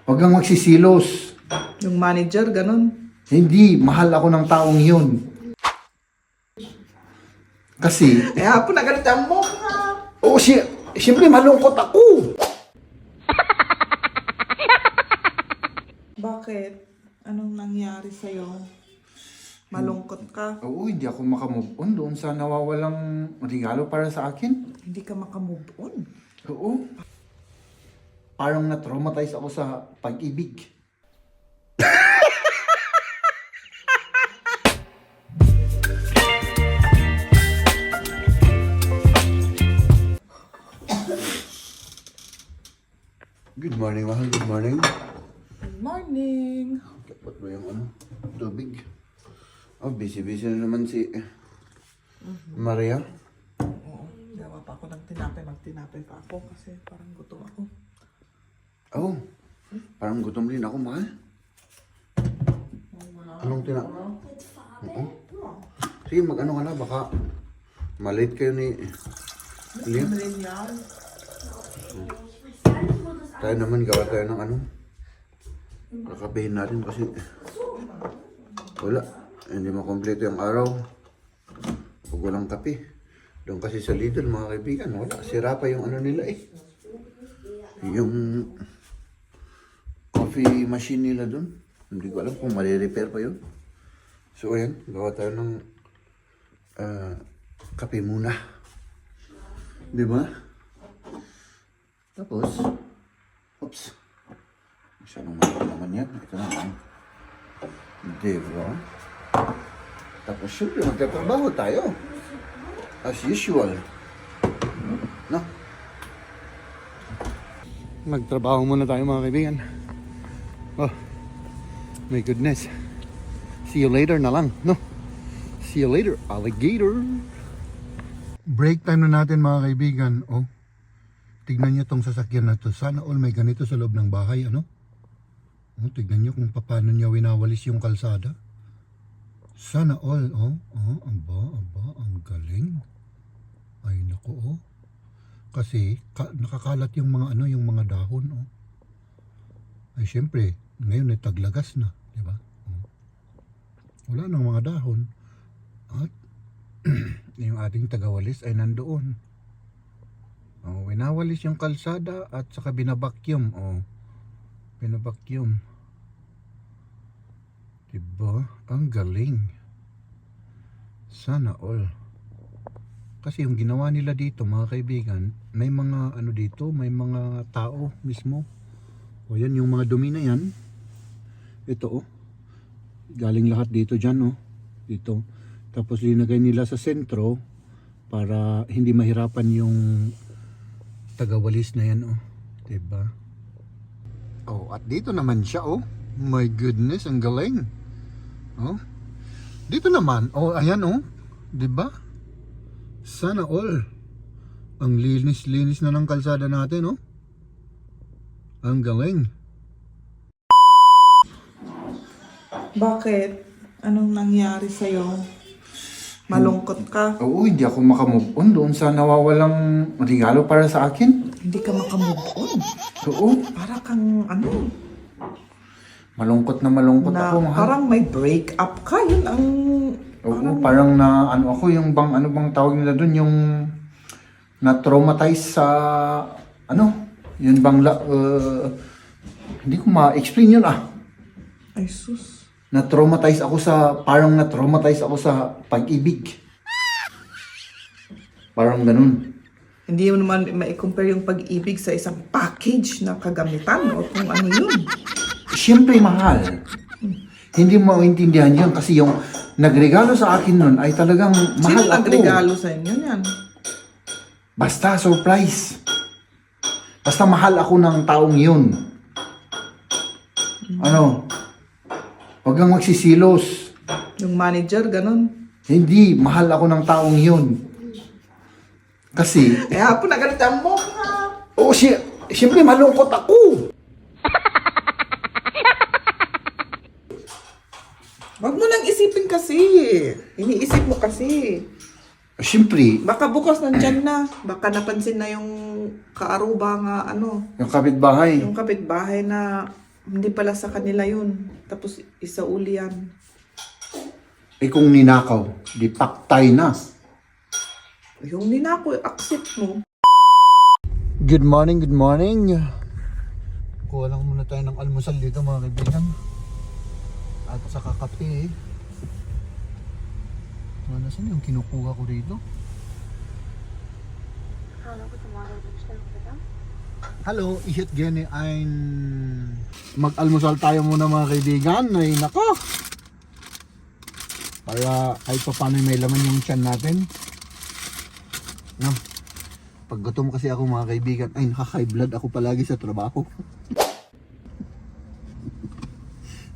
Huwag kang magsisilos. Yung manager, ganun. Hindi, mahal ako ng taong yun. Kasi, Kaya po nagalitan mo nga. oo, siyempre malungkot ako. Bakit? Anong nangyari sa'yo? Malungkot ka? Oo, hindi ako makamove on doon sa nawawalang regalo para sa akin. Hindi ka makamove on. Oo. Parang na-traumatize ako sa pag-ibig. Good morning, mahal. Good morning. Good morning. Dapat ba yung tubig? Oh, busy-busy na naman si Maria. Oo. Gawa pa ako ng tinapay. Magtinapay pa ako kasi parang gutom ako. Oh, parang gutom din ako, mahal. Anong Oo. Sige, mag-ano ka na, baka malate kayo ni Liam. Millennial. Tayo naman, gawa tayo ng kakabihin natin kasi wala. Hindi makompleto yung araw pag walang kape. Doon kasi sa Lidl, mga kaibigan, wala. Sira pa yung nila eh. Yung coffee machine nila doon. Hindi ko alam kung mali-repair pa yun. So ayan, gawa tayo ng kape muna. Di ba? Tapos, oops. Masyadong mali naman yan. Ito naman. Di ba? Tapos syempre, magtatrabaho tayo. As usual. No? Magtrabaho muna tayo, mga kaibigan. Oh, my goodness. See you later na lang, no? See you later, alligator. Break time na natin, mga kaibigan. Oh, tignan nyo tong sasakyan na to. Sana all may ganito sa loob ng bahay, ano? Oh, tignan nyo kung paano niya winawalis yung kalsada. Sana all, aba, ang galing. Ay, naku, oh. Kasi, nakakalat yung mga yung mga dahon, oh. Ay, syempre, ngayon ay taglagas na, di ba? Oh. Wala nang mga dahon. At, yung ating tagawalis ay nandoon. Oh, winawalis yung kalsada at saka binabakyum, oh. Binabakyum. Diba? Ang galing. Sana all. Kasi yung ginawa nila dito, mga kaibigan, may mga dito, may mga tao mismo. O yan, yung mga dumi na yan. Ito, oh. Galing lahat dito dyan, oh. Dito. Tapos linagay nila sa sentro para hindi mahirapan yung tagawalis na yan, oh. Diba? Oh, at dito naman siya, oh. My goodness, ang galing. Oh. Dito naman, oh, ayan, oh. 'Di ba? Sana all. Ang linis-linis na ng kalsada natin, oh. Ang galing. Bakit? Anong nangyari sa'yo? Malungkot ka? Oo, hindi ako makamove on doon sa nawawalang regalo para sa akin. Hindi ka makamove on. Oo, Para kang malungkot na malungkot ako, mahal. parang may break up ka. Yun ang Oo, parang na ako, yung bang tawag nila doon, yung na-traumatize sa yun bang hindi ko ma-explain yun, ay sus. na-traumatize ako sa pag-ibig. Parang ganun. Hindi mo naman ma-compare yung pag-ibig sa isang package na kagamitan o kung ano yun. Siyempre, mahal. Hindi mo maintindihan yun kasi yung nagregalo sa akin nun ay talagang mahal Sino ako. nagregalo sa inyo yan? Basta surprise. Basta mahal ako ng taong yun. Huwag kang magsisilos. Yung manager, ganun. Hindi, mahal ako ng taong yun. Kasi, Kaya po nagalitan mo nga. oo, siyempre malungkot ako. Wag mo nang isipin kasi. Iniisip mo kasi. Siyempre, Baka bukas nandyan na. Baka napansin na yung kaaruba nga yung kapitbahay. yung kapitbahay na Hindi pala sa kanila yun. Tapos isauli yan. Eh kung ninakaw, di paktay na. Yung ninako, accept mo. Good morning, good morning. Kuha lang muna tayo ng almusal dito mga kaibigan. At sa kakape eh. Saan yung kinukuha ko dito? Hello, ihit gani ay mag-almusal tayo muna mga kaibigan. Ay nako. Para kahit pa paano may laman yung tiyan natin. No. Pag gutom kasi ako mga kaibigan, ay naka-high blood ako palagi sa trabaho.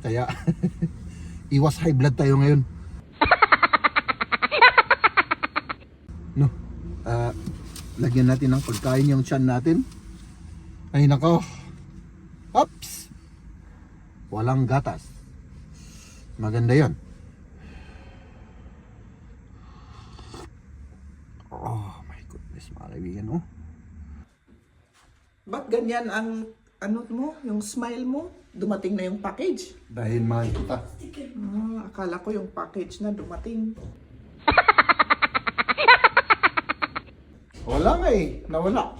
Kaya iwas high blood tayo ngayon. No. Lagyan natin ng pagkain yung tiyan natin. Ay nako. Ops. Walang gatas. Maganda 'yon. Oh my goodness, mga kaibigan, oh. Ba't ganyan ang ano mo, yung smile mo? Dumating na yung package. Dahil mahal kita. Akala ko yung package na dumating. Wala nga eh. Nawala.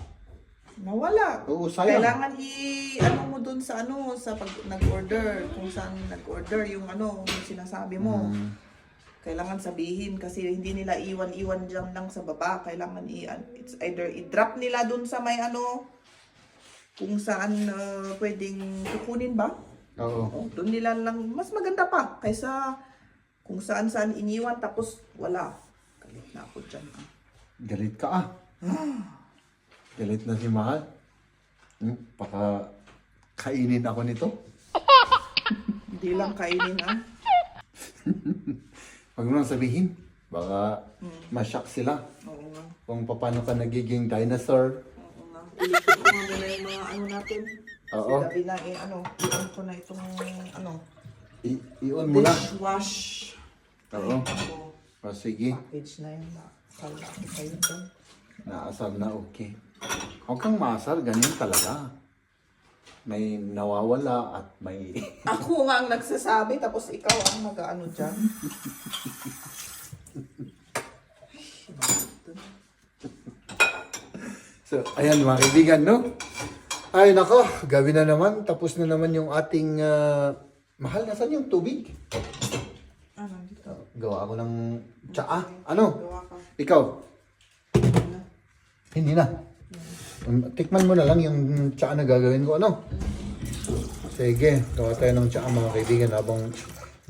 Nawala. Oo, sayang. Kailangan ano mo dun sa ano, sa pag nag-order, kung saan nag-order yung ano, yung sinasabi mo. Kailangan sabihin kasi hindi nila iwan-iwan dyan lang sa baba. Kailangan it's either i-drop nila dun sa may ano, kung saan pwedeng kukunin ba? Oo. Oh, dun nila lang, mas maganda pa kaysa kung saan-saan iniwan tapos wala. Galit na ako dyan. Galit ka ah. Galit na si Mahal. Baka kainin ako nito. Hindi lang kainin Huwag mo lang sabihin. Baka ma-shock sila. Oo nga. Kung paano ka nagiging dinosaur. Oo nga. Ilitin ko nga muna yung mga ano natin. Oo. Kasi gabi na i-on ko na itong ano. I-on mo na. Dishwash. Oo. Ako, O sige. package na yun. Sala ko kayo dyan. Naasar na okay. Huwag kang maasar. Ganyan talaga. May nawawala at may... Ako nga ang nagsasabi tapos ikaw ang nag-ano dyan. So, ayan mga kaibigan, no? Ay, nako, gabi na naman. Tapos na naman yung ating... Mahal, nasan yung tubig? Ano dito? Gawa ako ng tsaa. Ano? Gawa ka. Ikaw? Ano? Hindi na. Tikman mo na lang yung tsaa na gagawin ko, ano? Sige, gawa tayo ng tsaa mga kaibigan habang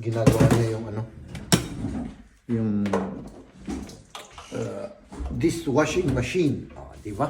ginagawa niya yung ano. Yung dishwashing machine. Oh, di ba?